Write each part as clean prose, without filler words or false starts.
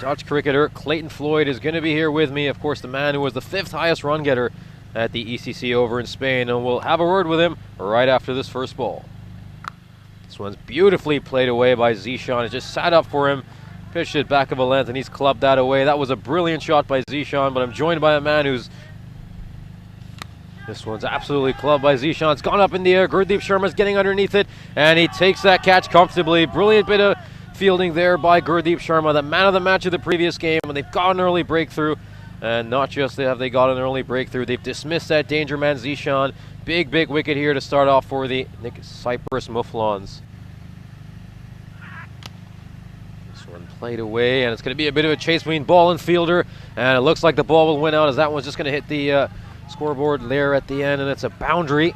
Dutch cricketer Clayton Floyd is going to be here with me. Of course, the man who was the 5th highest run getter at the ECC over in Spain. And we'll have a word with him right after this first ball. This one's beautifully played away by Zishan. It just sat up for him, pitched it back of a length, and he's clubbed that away. That was a brilliant shot by Zishan, but I'm joined by a man who's... This one's absolutely clubbed by Zishan. It's gone up in the air. Gurdeep Sharma's getting underneath it, and he takes that catch comfortably. Brilliant bit of fielding there by Gurdeep Sharma, the man of the match of the previous game, and they've got an early breakthrough. And not just have they got an early breakthrough, they've dismissed that danger man Zishan. Big wicket here to start off for the Cyprus Mouflons. This one played away, and it's going to be a bit of a chase between ball and fielder, and it looks like the ball will win out as that one's just going to hit the scoreboard there at the end, and it's a boundary.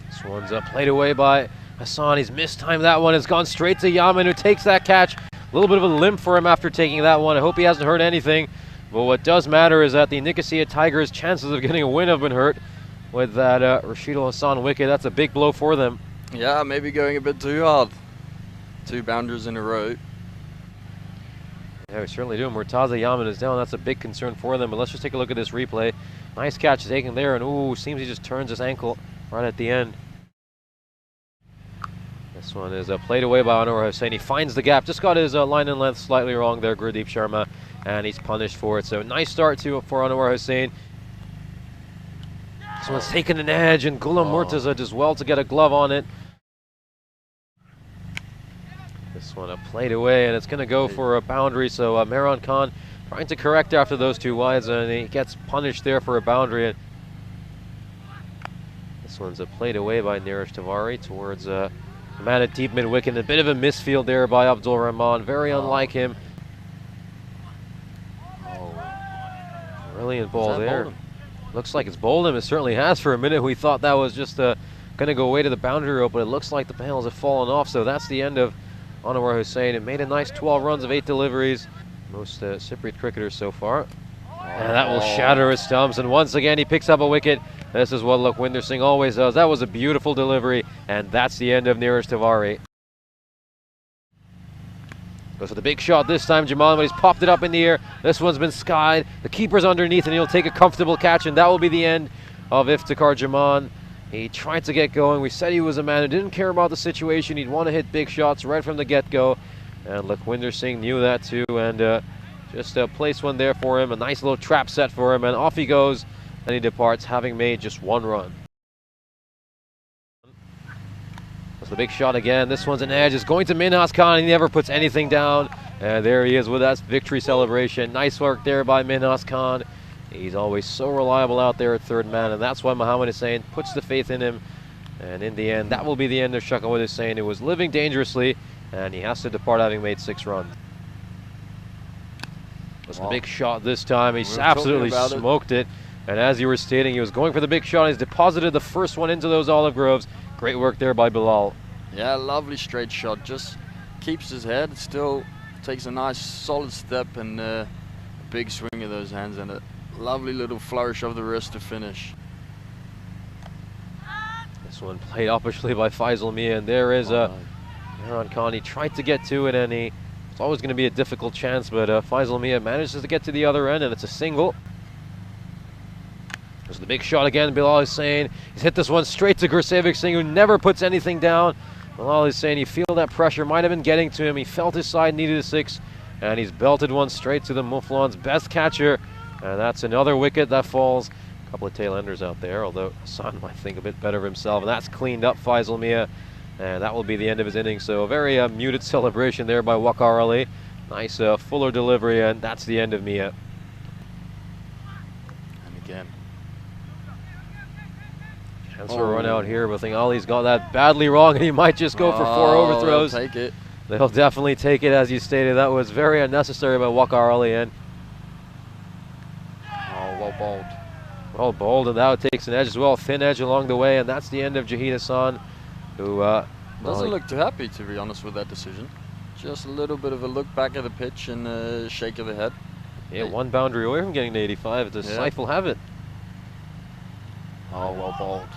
This one's played away by Hassan. He's mistimed that one. It's gone straight to Yaman, who takes that catch. A little bit of a limp for him after taking that one. I hope he hasn't hurt anything. But what does matter is that the Nicosia Tigers' chances of getting a win have been hurt with that Rashid Hassan wicket. That's a big blow for them. Yeah, maybe going a bit too hard. 2 boundaries in a row. Yeah, we certainly do. Murtaza Yaman is down. That's a big concern for them. But let's just take a look at this replay. Nice catch taken there, and ooh, seems he just turns his ankle right at the end. This one is played away by Anwar Hussain. He finds the gap. Just got his line and length slightly wrong there, Gurdeep Sharma, and he's punished for it. So nice start for Anwar Hussain. This one's taken an edge, and Ghulam Murtaza does well to get a glove on it. This one played away, and it's going to go for a boundary. So Mehran Khan trying to correct after those 2 wides, and he gets punished there for a boundary. And this one's played away by Neeraj Tiwari towards the man at deep mid wicket. A bit of a misfield there by Abdul Rahman, very unlike him. Brilliant ball there. Looks like it's bowled him. It certainly has. For a minute we thought that was just going to go away to the boundary rope, but it looks like the panels have fallen off. So that's the end of Anwar Hussain. It made a nice 12 runs of 8 deliveries. Most Cypriot cricketers so far. And that will shatter his stumps. And once again he picks up a wicket. This is what Lakhwinder Singh always does. That was a beautiful delivery, and that's the end of Neeraj Tiwari. Goes for the big shot this time, Jamal, but he's popped it up in the air. This one's been skied. The keeper's underneath, and he'll take a comfortable catch, and that will be the end of Iftikhar Jaman. He tried to get going. We said he was a man who didn't care about the situation. He'd want to hit big shots right from the get-go, and Lakhwinder Singh knew that too, and just placed one there for him. A nice little trap set for him, and off he goes, and he departs having made just 1 run. That's the big shot again. This one's an edge. It's going to Minhas Khan. He never puts anything down. And there he is with that victory celebration. Nice work there by Minhas Khan. He's always so reliable out there at 3rd man, and that's why Mohammad Hussain puts the faith in him. And in the end, that will be the end of Shakawat Hussain, who was living dangerously, and he has to depart having made 6 runs. It was a big shot this time. He absolutely smoked it. And as you were stating, he was going for the big shot. He's deposited the first one into those olive groves. Great work there by Bilal. Yeah, lovely straight shot. Just keeps his head. Still takes a nice solid step, and a big swing of those hands, and a lovely little flourish of the wrist to finish. This one played oppositely by Faisal Mia, and there is Mehran Khan. He tried to get to it, and it's always going to be a difficult chance, but Faisal Mia manages to get to the other end, and it's a single. There's the big shot again. Bilal Hussain. He's hit this one straight to Gursevic Singh, who never puts anything down. Bilal Hussain, you feel that pressure might have been getting to him. He felt his side needed a 6, and he's belted one straight to the Mouflons' best catcher. And that's another wicket that falls. A couple of tail-enders out there, although Hassan might think a bit better of himself. And that's cleaned up Faisal Mia, and that will be the end of his innings. So a very muted celebration there by Waqar Ali. Nice fuller delivery, and that's the end of Mia. And again. Chance for a run out here, but I think Ali's got that badly wrong, and he might just go for 4 overthrows. They'll take it. They'll definitely take it, as you stated. That was very unnecessary by Waqar Ali. And well bowled. Well bowled, and now it takes an edge as well. Thin edge along the way, and that's the end of Jahid Hassan, who doesn't look too happy, to be honest, with that decision. Just a little bit of a look back at the pitch and a shake of the head. Yeah, 1 boundary away from getting to 85. Does Saif will have it. Oh, well bowled.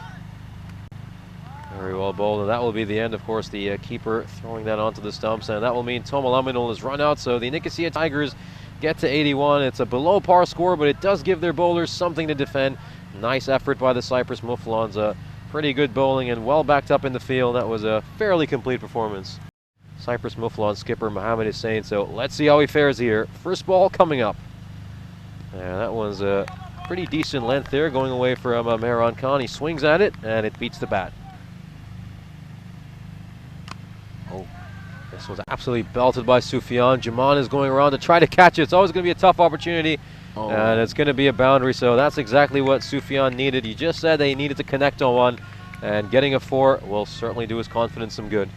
Very well bowled, and that will be the end. Of course, the keeper throwing that onto the stumps, and that will mean Tomalaminul is run out. So the Nicosia Tigers get to 81. It's a below par score, but it does give their bowlers something to defend. Nice effort by the Cyprus Mouflons. Pretty good bowling and well backed up in the field. That was a fairly complete performance. Cyprus Mouflon skipper Mohammed Hussain. So let's see how he fares here. First ball coming up. And that one's a pretty decent length there, going away from Mehran Khan. He swings at it, and it beats the bat. Oh, this was absolutely belted by Sufyan. Jaman is going around to try to catch it. It's always going to be a tough opportunity, and it's going to be a boundary. So that's exactly what Sufyan needed. He just said they needed to connect on one, and getting a 4 will certainly do his confidence some good.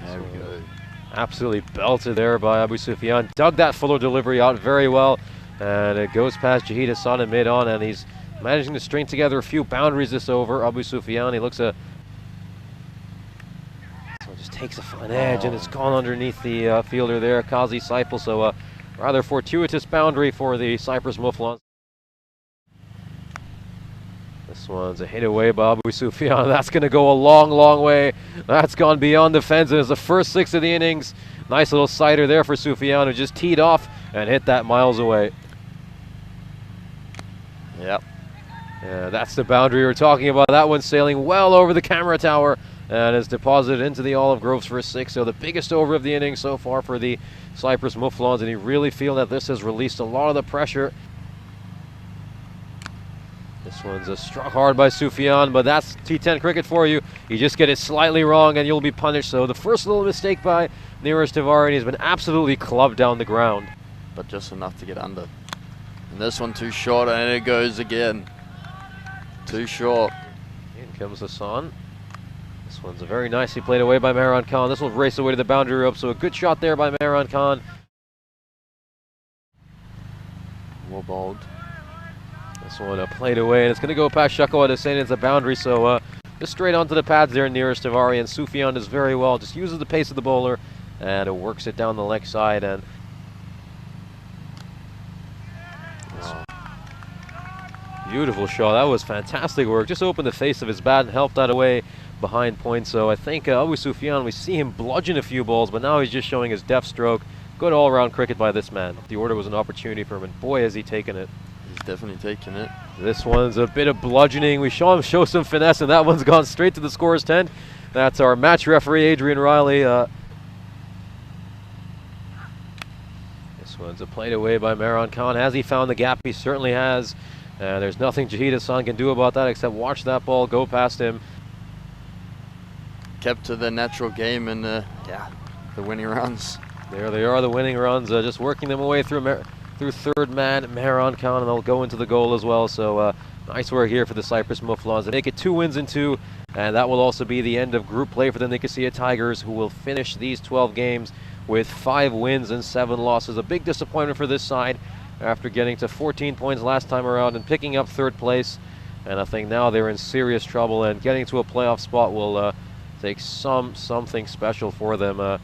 There we go. Absolutely belted there by Abu Sufyan. Dug that fuller delivery out very well, and it goes past Jahid Hassan in mid-on, and he's managing to string together a few boundaries this over. Abu Sufyan, he looks so just takes an edge, and it's gone underneath the fielder there, Kazi Saiful. So rather fortuitous boundary for the Cyprus Mouflons. This one's a hit away by Abu Sufyan. That's going to go a long, long way. That's gone beyond the fence. It's the first 6 of the innings. Nice little sider there for Sufyan, who just teed off and hit that miles away. Yep. Yeah, that's the boundary we're talking about. That one's sailing well over the camera tower and is deposited into the olive groves for a 6. So the biggest over of the inning so far for the Cyprus Mouflons, and you really feel that this has released a lot of the pressure. This one's struck hard by Sufyan, but that's T10 cricket for you. You just get it slightly wrong and you'll be punished. So the first little mistake by Neeraj Tiwari, and he's been absolutely clubbed down the ground. But just enough to get under. And this one too short, and it goes again. Too short. In comes Hassan. This one's a very nicely played away by Mehran Khan. This will race away to the boundary rope, so a good shot there by Mehran Khan. Well bowled. This one played away, and it's going to go past Shako Hussain. It's a boundary, so just straight onto the pads there nearest Tiwari, and Sufyan does very well. Just uses the pace of the bowler, and it works it down the leg side. And beautiful shot. That was fantastic work. Just opened the face of his bat and helped that away behind point. So I think Abu Sufyan, we see him bludgeon a few balls, but now he's just showing his deft stroke. Good all-around cricket by this man. The order was an opportunity for him, and boy, has he taken it. He's definitely taken it. This one's a bit of bludgeoning. We saw him show some finesse, and that one's gone straight to the scorer's tent. That's our match referee, Adrian Riley. This one's played away by Mehran Khan. Has he found the gap? He certainly has. There's nothing Jahid Hassan can do about that except watch that ball go past him. Kept to the natural game, and yeah, the winning runs. There they are, the winning runs. Just working them away through third man Mehran Khan, and they'll go into the goal as well. So nice work here for the Cyprus Mouflons. They make it 2 wins in 2, and that will also be the end of group play for the Nicosia Tigers, who will finish these 12 games with 5 wins and 7 losses. A big disappointment for this side after getting to 14 points last time around and picking up 3rd place. And I think now they're in serious trouble, and getting to a playoff spot will take something special for them.